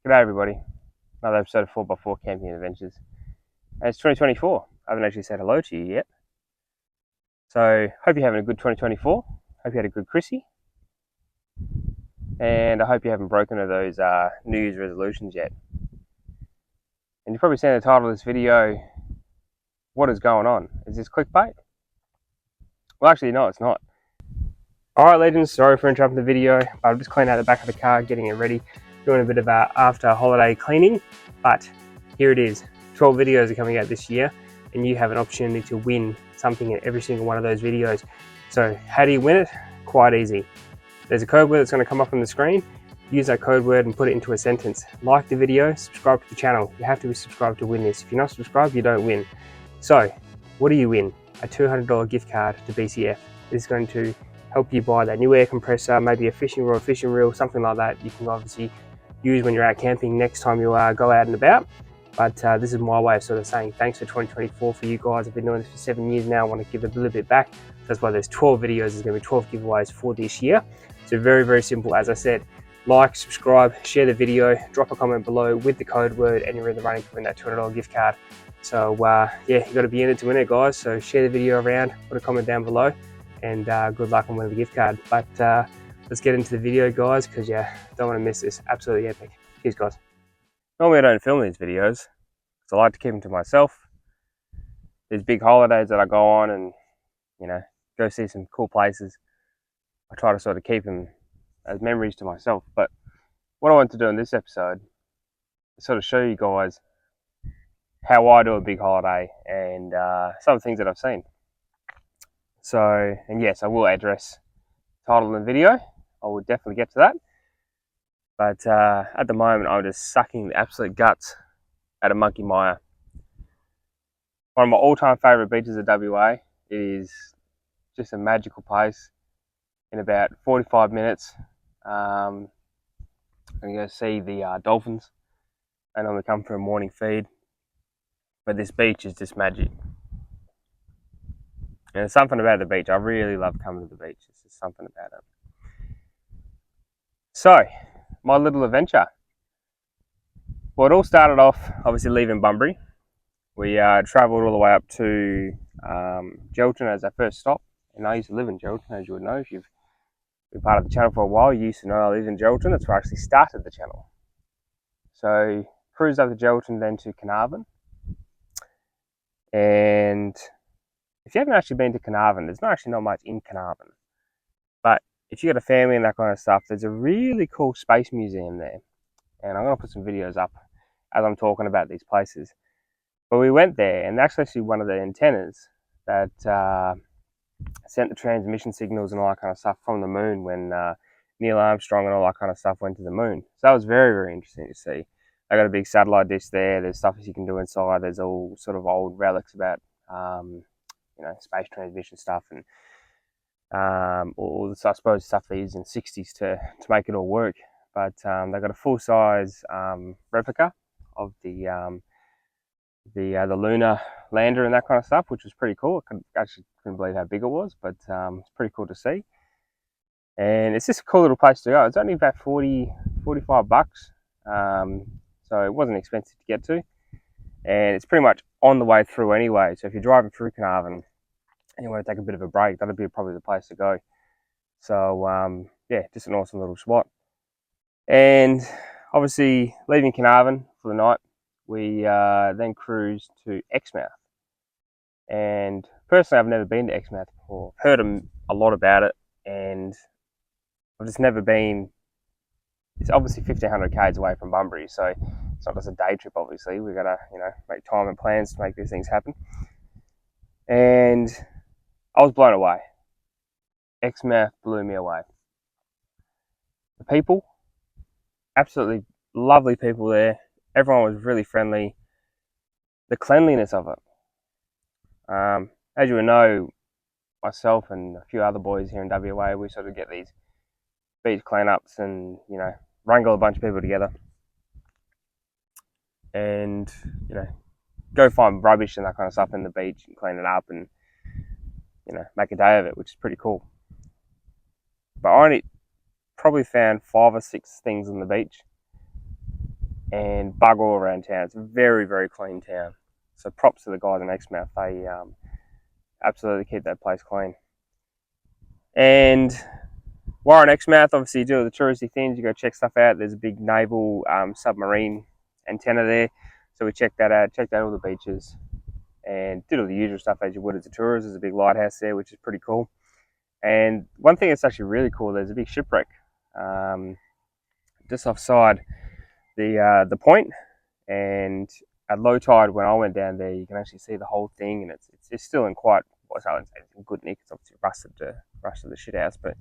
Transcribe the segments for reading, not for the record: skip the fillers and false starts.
G'day everybody, another episode of 4x4 Camping Adventures. And it's 2024, I haven't actually said hello to you yet. So, hope you're having a good 2024, hope you had a good Chrissy. And I hope you haven't broken of those New Year's resolutions yet. And you've probably seen the title of this video, what is going on? Is this clickbait? Well actually no, it's not. Alright legends, sorry for interrupting the video, but I'm just cleaning out the back of the car, getting it ready, doing a bit of after holiday cleaning, but here it is. 12 videos are coming out this year, and you have an opportunity to win something in every single one of those videos. So how do you win it? Quite easy. There's a code word that's going to come up on the screen. Use that code word and put it into a sentence. Like the video, subscribe to the channel. You have to be subscribed to win this. If you're not subscribed, you don't win. So what do you win? A $200 gift card to BCF. This is going to help you buy that new air compressor, maybe a fishing reel, something like that. You can obviously use when you're out camping next time you go out and about. But this is my way of sort of saying thanks for 2024 for you guys. I've been doing this for 7 years now. I want to give a little bit back. That's why there's 12 videos. There's going to be 12 giveaways for this year. So very, very simple. As I said, like, subscribe, share the video, drop a comment below with the code word, and you're in the running to win that $200 gift card. So yeah, you got to be in it to win it, guys. So share the video around, put a comment down below, and good luck on winning the gift card. But let's get into the video, guys, because yeah, don't want to miss this. Absolutely epic. Cheers, guys. Normally I don't film these videos, because I like to keep them to myself. There's big holidays that I go on and, you know, go see some cool places. I try to sort of keep them as memories to myself. But what I want to do in this episode is sort of show you guys how I do a big holiday and some of the things that I've seen. So, and yes, I will address the title in the video. I will definitely get to that. But at the moment, I'm just sucking the absolute guts out of Monkey Mire. One of my all-time favourite beaches of WA. It is just a magical place. In about 45 minutes, I'm going to go see the dolphins. They normally come for a morning feed. But this beach is just magic. And there's something about the beach. I really love coming to the beach. There's just something about it. So, my little adventure. Well, it all started off, obviously, leaving Bunbury. We travelled all the way up to Gelton as our first stop. And I used to live in Gelton, as you would know. If you've been part of the channel for a while, you used to know I live in Gelton. That's where I actually started the channel. So, cruised up to Gelton, then to Carnarvon. And if you haven't actually been to Carnarvon, there's not much in Carnarvon. But if you've got a family and that kind of stuff, there's a really cool space museum there. And I'm going to put some videos up as I'm talking about these places. But we went there, and that's actually one of the antennas that sent the transmission signals and all that kind of stuff from the moon when Neil Armstrong and all that kind of stuff went to the moon. So that was very, very interesting to see. They got a big satellite dish there. There's stuff that you can do inside. There's all sort of old relics about you know, space transmission stuff and all the, I suppose, stuff they used in the 60s to make it all work. But they got a full-size replica of the lunar lander and that kind of stuff, which was pretty cool. I actually couldn't believe how big it was, but it's pretty cool to see. And it's just a cool little place to go. It's only about 45 bucks, so it wasn't expensive to get to. And it's pretty much on the way through anyway. So if you're driving through Carnarvon and you want to take a bit of a break, that'll be probably the place to go. So yeah, just an awesome little spot. And obviously leaving Carnarvon for the night, we then cruised to Exmouth. And personally, I've never been to Exmouth before. I've heard a lot about it, and I've just never been. It's obviously 1,500 k's away from Bunbury, so it's not just a day trip. Obviously, we've got to, you know, make time and plans to make these things happen. And I was blown away. Exmouth blew me away. The people, absolutely lovely people there. Everyone was really friendly. The cleanliness of it. As you would know, myself and a few other boys here in WA, we sort of get these beach cleanups and, you know, wrangle a bunch of people together and, you know, go find rubbish and that kind of stuff in the beach and clean it up and, you know, make a day of it, which is pretty cool. But I only probably found 5 or 6 things on the beach. and bug all around town. It's a very, very clean town. So props to the guys in Exmouth. They absolutely keep that place clean. And while in Exmouth, obviously you do all the touristy things. You go check stuff out. There's a big naval submarine antenna there. So we checked that out, checked out all the beaches, and did all the usual stuff as you would as a tourist. There's a big lighthouse there, which is pretty cool. And one thing that's actually really cool, there's a big shipwreck just offside the point. And at low tide, when I went down there, you can actually see the whole thing, and it's still in quite, well, I wouldn't say it's in good nick. It's obviously rusted the shit house, but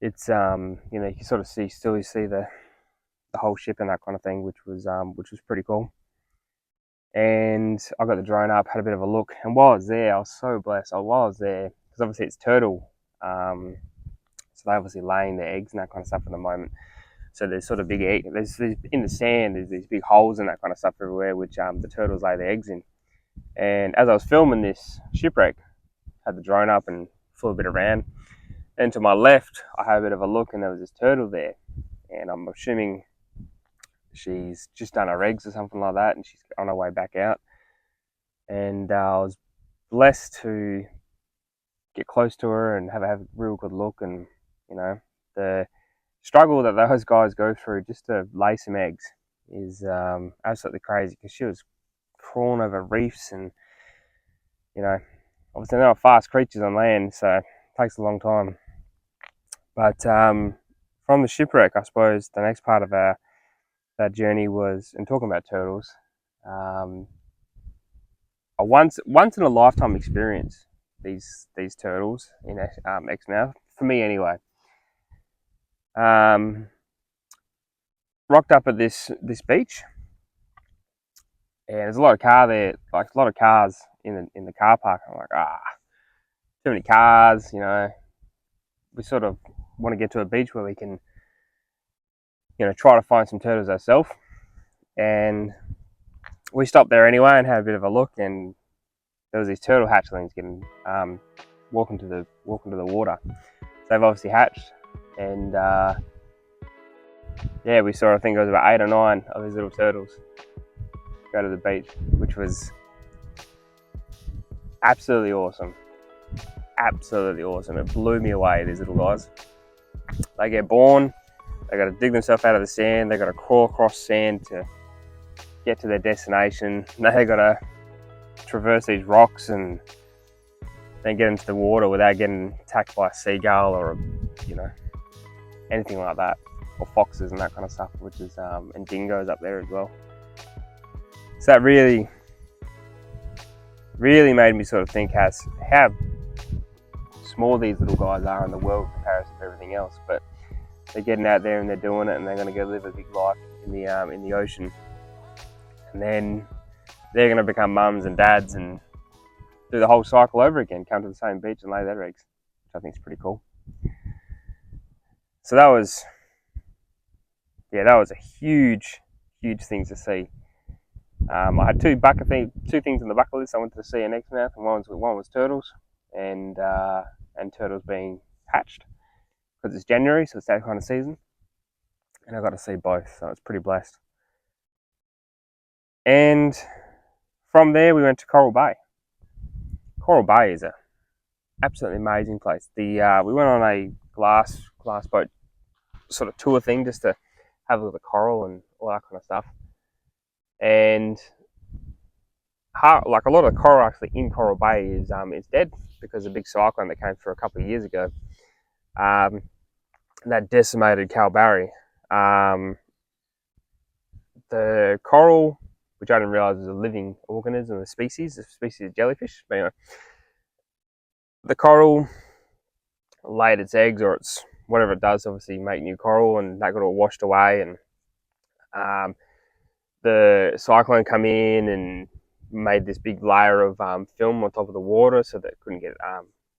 it's you know, you can sort of see the whole ship and that kind of thing, which was pretty cool. And I got the drone up, had a bit of a look, and while I was there, I was so blessed. While I was there, because obviously it's turtle, so they're obviously laying their eggs and that kind of stuff at the moment. So there's sort of big egg. There's in the sand. There's these big holes and that kind of stuff everywhere, which the turtles lay their eggs in. And as I was filming this shipwreck, had the drone up and flew a bit around. And to my left, I had a bit of a look, and there was this turtle there. And I'm assuming she's just done her eggs or something like that, and she's on her way back out. And I was blessed to get close to her and have a real good look. And you know, the struggle that those guys go through just to lay some eggs is absolutely crazy, because she was crawling over reefs, and you know, obviously they're not fast creatures on land, so it takes a long time. But from the shipwreck, I suppose the next part of that journey was, and talking about turtles, a once in a lifetime experience. These turtles in Exmouth, for me anyway. Rocked up at this beach, and there's a lot of cars in the car park. I'm like, too many cars, you know. We sort of want to get to a beach where we can, you know, try to find some turtles ourselves. And we stopped there anyway and had a bit of a look, and there was these turtle hatchlings getting walking to the water. So they've obviously hatched, and yeah, we saw, I think it was about 8 or 9 of these little turtles go to the beach, which was absolutely awesome. Absolutely awesome. It blew me away, these little guys. They get born, they got to dig themselves out of the sand, they got to crawl across sand to get to their destination. Now they got to traverse these rocks and then get into the water without getting attacked by a seagull or you know, anything like that, or foxes and that kind of stuff, which is and dingoes up there as well. So that really made me sort of think how small these little guys are in the world in comparison to everything else. But they're getting out there and they're doing it, and they're going to go live a big life in the ocean, and then they're going to become mums and dads and do the whole cycle over again, come to the same beach and lay their eggs, which I think is pretty cool. So that was a huge thing to see. I had two things on the bucket list I wanted to see in Exmouth, and one was turtles, and turtles being hatched, because it's January, so it's that kind of season, and I got to see both, so I was pretty blessed. And from there we went to Coral Bay. Coral Bay is a absolutely amazing place. We went on a glass boat sort of tour thing just to have a look at the coral and all that kind of stuff. And like a lot of the coral actually in Coral Bay is dead, because of a big cyclone that came through a couple of years ago that decimated Kalbarri. The coral, which I didn't realise was a living organism, a species of jellyfish. But anyway, the coral laid its eggs, or it's whatever it does, obviously make new coral, and that got all washed away. And the cyclone come in and made this big layer of film on top of the water, so that it couldn't get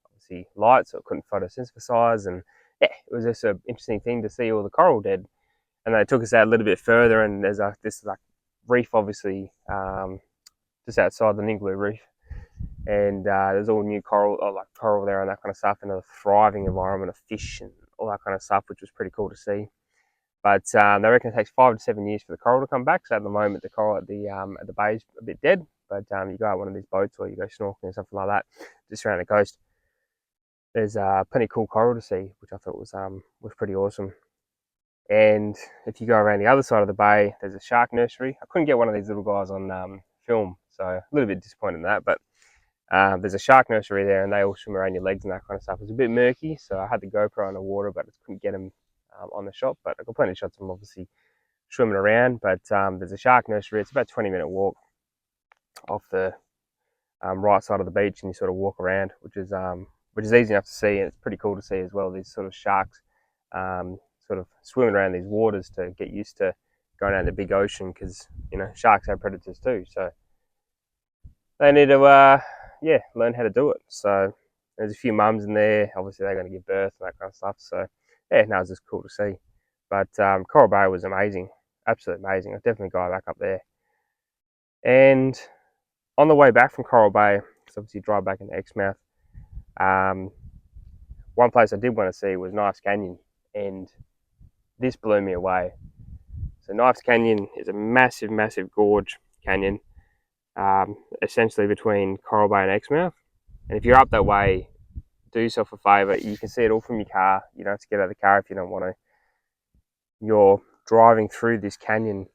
obviously light, so it couldn't photosynthesize. And yeah, it was just an interesting thing to see all the coral dead. And they took us out a little bit further, and there's this reef, obviously, just outside the Ningaloo Reef, and there's all new coral, coral there and that kind of stuff, and a thriving environment of fish and all that kind of stuff, which was pretty cool to see. But they reckon it takes 5 to 7 years for the coral to come back. So at the moment, the coral at the bay is a bit dead. But you go out one of these boats or you go snorkeling or something like that, just around the coast, there's plenty of cool coral to see, which I thought was pretty awesome. And if you go around the other side of the bay, there's a shark nursery. I couldn't get one of these little guys on film, so a little bit disappointed in that. But there's a shark nursery there, and they all swim around your legs and that kind of stuff. It was a bit murky, so I had the GoPro on the water, but I couldn't get them on the shot. But I got plenty of shots of them, obviously swimming around. But there's a shark nursery. It's about a 20-minute walk off the right side of the beach, and you sort of walk around, which is easy enough to see, and it's pretty cool to see as well. These sort of sharks sort of swimming around these waters to get used to going out in the big ocean, because sharks are predators too, so they need to learn how to do it. So there's a few mums in there. Obviously they're going to give birth and that kind of stuff, so yeah, no, it's just cool to see. But Coral Bay was amazing, absolutely amazing. I'll definitely go back up there. And on the way back from Coral Bay, because obviously drive back into Exmouth, one place I did want to see was Knife's Canyon, and this blew me away. So Knife's Canyon is a massive, massive gorge canyon, essentially between Coral Bay and Exmouth. And if you're up that way, do yourself a favour. You can see it all from your car. You don't have to get out of the car if you don't want to. You're driving through this canyon,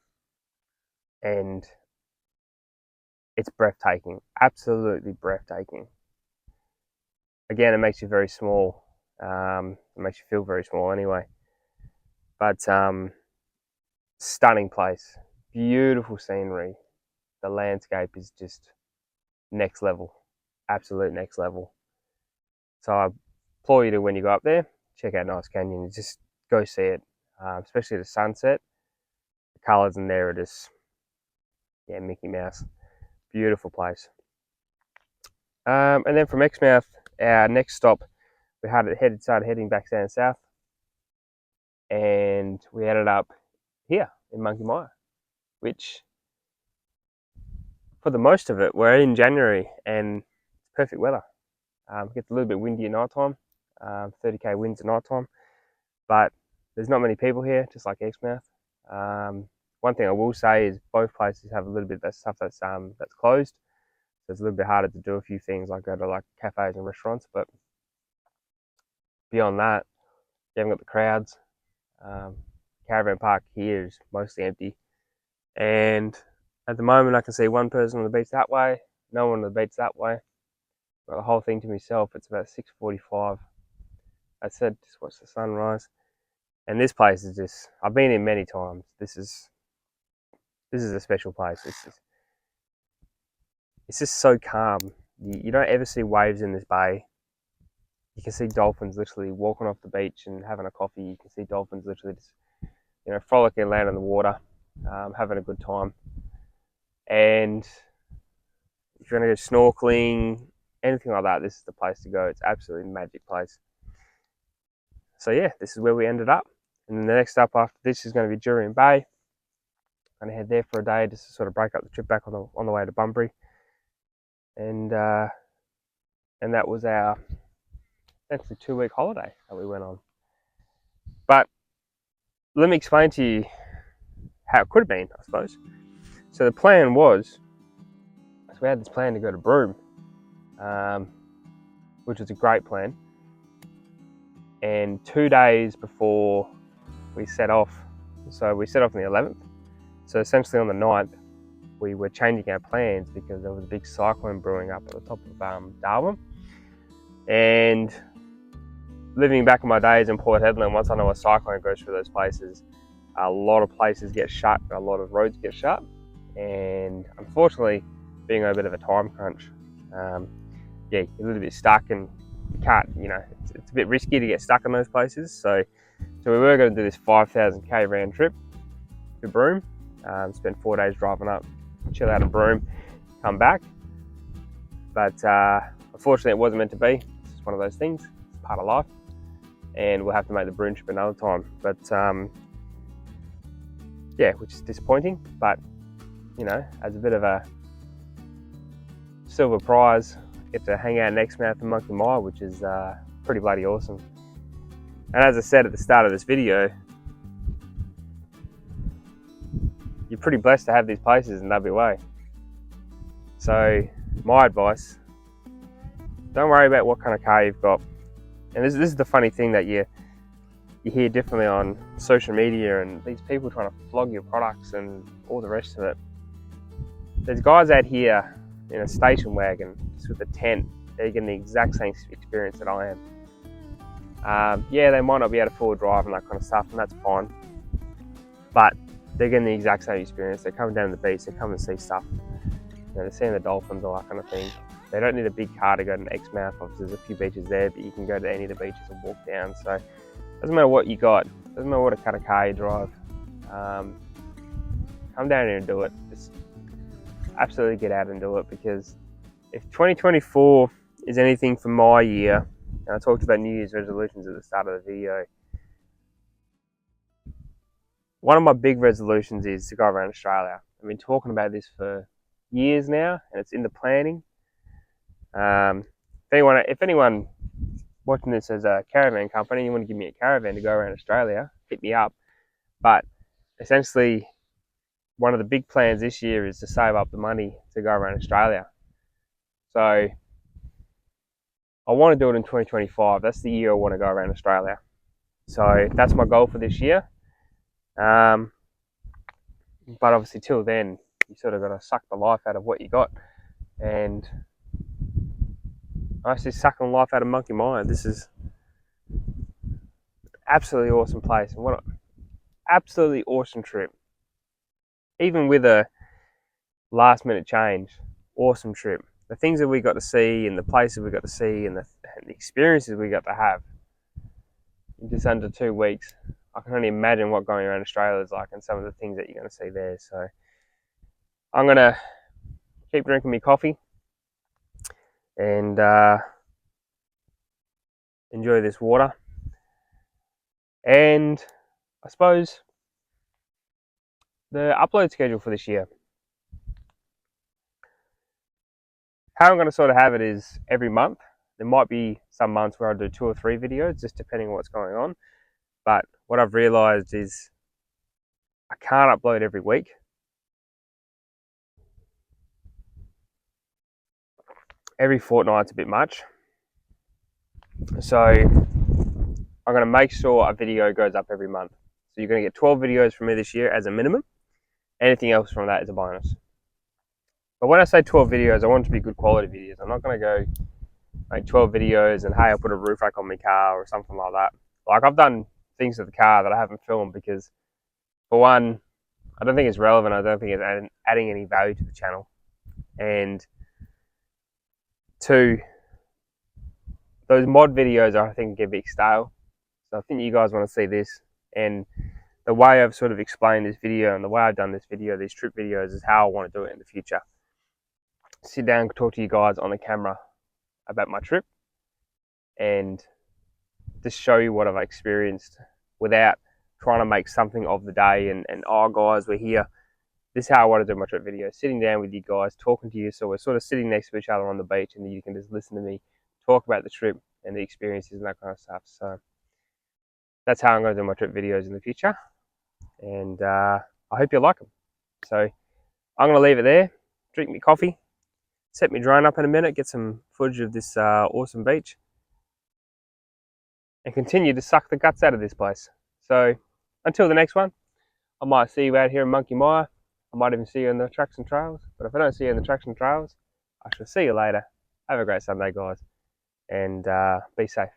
and it's breathtaking, absolutely breathtaking. Again, it makes you very small. It makes you feel very small anyway. But stunning place, beautiful scenery. The landscape is just next level, absolute next level. So I implore you to, when you go up there, check out Knife's Canyon. Just go see it, especially the sunset. The colours in there are just, yeah, Mickey Mouse. Beautiful place. And then from Exmouth, our next stop, we started heading back down south, and we ended up here in Monkey Mia, which for the most of it, we're in January and it's perfect weather. It gets a little bit windy at night time, 30k winds at night time, but there's not many people here, just like Exmouth. One thing I will say is both places have a little bit of that stuff that's closed, so it's a little bit harder to do a few things, like go to like cafes and restaurants. But beyond that, you haven't got the crowds. Caravan park here is mostly empty, and at the moment I can see one person on the beach that way, no one on the beach that way. Got the whole thing to myself. It's about 6:45. I said just watch the sunrise, and this place is just, I've been in many times. This is a special place. It's just so calm. You don't ever see waves in this bay. You can see dolphins literally walking off the beach and having a coffee. You can see dolphins literally just, frolicking around in the water, having a good time. And if you're going to go snorkeling, anything like that, this is the place to go. It's absolutely a magic place. So yeah, this is where we ended up. And then the next stop after this is going to be Jurien Bay. I'm going to head there for a day just to sort of break up the trip back on the way to Bunbury. And that was our essentially 2-week holiday that we went on. But let me explain to you how it could have been, I suppose. So the plan was, so we had this plan to go to Broome, which was a great plan. And 2 days before we set off, so we set off on the 11th. So essentially on the 9th, we were changing our plans because there was a big cyclone brewing up at the top of Darwin. And living back in my days in Port Hedland, once I know a cyclone goes through those places, a lot of places get shut, a lot of roads get shut. And unfortunately, being a bit of a time crunch, you're a little bit stuck, and you can't, it's a bit risky to get stuck in those places. So we were going to do this 5,000k round trip to Broome, spend 4 days driving up, chill out in Broome, come back. But unfortunately, it wasn't meant to be. It's just one of those things. It's part of life, and we'll have to make the Broome trip another time. But which is disappointing. But as a bit of a silver prize, get to hang out in Exmouth and Monkey Mia, which is pretty bloody awesome. And as I said at the start of this video, you're pretty blessed to have these places in WA. So my advice, don't worry about what kind of car you've got. And this is the funny thing that you hear differently on social media, and these people trying to flog your products and all the rest of it. There's guys out here in a station wagon just with a tent. They're getting the exact same experience that I am. Yeah, they might not be able to forward drive and that kind of stuff, and that's fine. But they're getting the exact same experience. They're coming down to the beach, they're coming to see stuff. They're seeing the dolphins, all that kind of thing. They don't need a big car to go to Exmouth. Obviously, there's a few beaches there, but you can go to any of the beaches and walk down. So it doesn't matter what you got. It doesn't matter what kind of car you drive. Come down here and do it. Just absolutely get out and do it, because if 2024 is anything for my year, and I talked about New Year's resolutions at the start of the video, one of my big resolutions is to go around Australia. I've been talking about this for years now, and it's in the planning. If anyone watching this as a caravan company, you want to give me a caravan to go around Australia, hit me up. But essentially, one of the big plans this year is to save up the money to go around Australia. So I want to do it in 2025. That's the year I want to go around Australia. So that's my goal for this year. But obviously till then, you sort of got to suck the life out of what you got. And I actually sucking life out of Monkey Mine. This is an absolutely awesome place, and what an absolutely awesome trip. Even with a last minute change, awesome trip. The things that we got to see, and the places we got to see, and the experiences we got to have in just under 2 weeks. I can only imagine what going around Australia is like, and some of the things that you're going to see there. So I'm going to keep drinking my coffee and enjoy this water. And I suppose the upload schedule for this year, how I'm going to sort of have it is every month. There might be some months where I do 2 or 3 videos, just depending on what's going on. But what I've realised is I can't upload every week. Every fortnight's a bit much. So I'm going to make sure a video goes up every month. So you're going to get 12 videos from me this year as a minimum. Anything else from that is a bonus. But when I say 12 videos, I want it to be good quality videos. I'm not going to go make 12 videos and, hey, I'll put a roof rack on my car or something like that. Like, I've done things to the car that I haven't filmed because, for one, I don't think it's relevant. I don't think it's adding any value to the channel. And 2, those mod videos I think get a bit stale. So I think you guys want to see this. And the way I've sort of explained this video and the way I've done this video, these trip videos, is how I want to do it in the future. Sit down and talk to you guys on the camera about my trip and just show you what I've experienced without trying to make something of the day and oh guys, we're here. This is how I want to do my trip video. Sitting down with you guys, talking to you, so we're sort of sitting next to each other on the beach, and you can just listen to me talk about the trip and the experiences and that kind of stuff. So that's how I'm going to do my trip videos in the future, and I hope you like them. So I'm going to leave it there, drink my coffee, set my drone up in a minute, get some footage of this awesome beach, and continue to suck the guts out of this place. So until the next one, I might see you out here in Monkey Mire. I might even see you on the tracks and trails. But if I don't see you on the tracks and trails, I shall see you later. Have a great Sunday, guys, and be safe.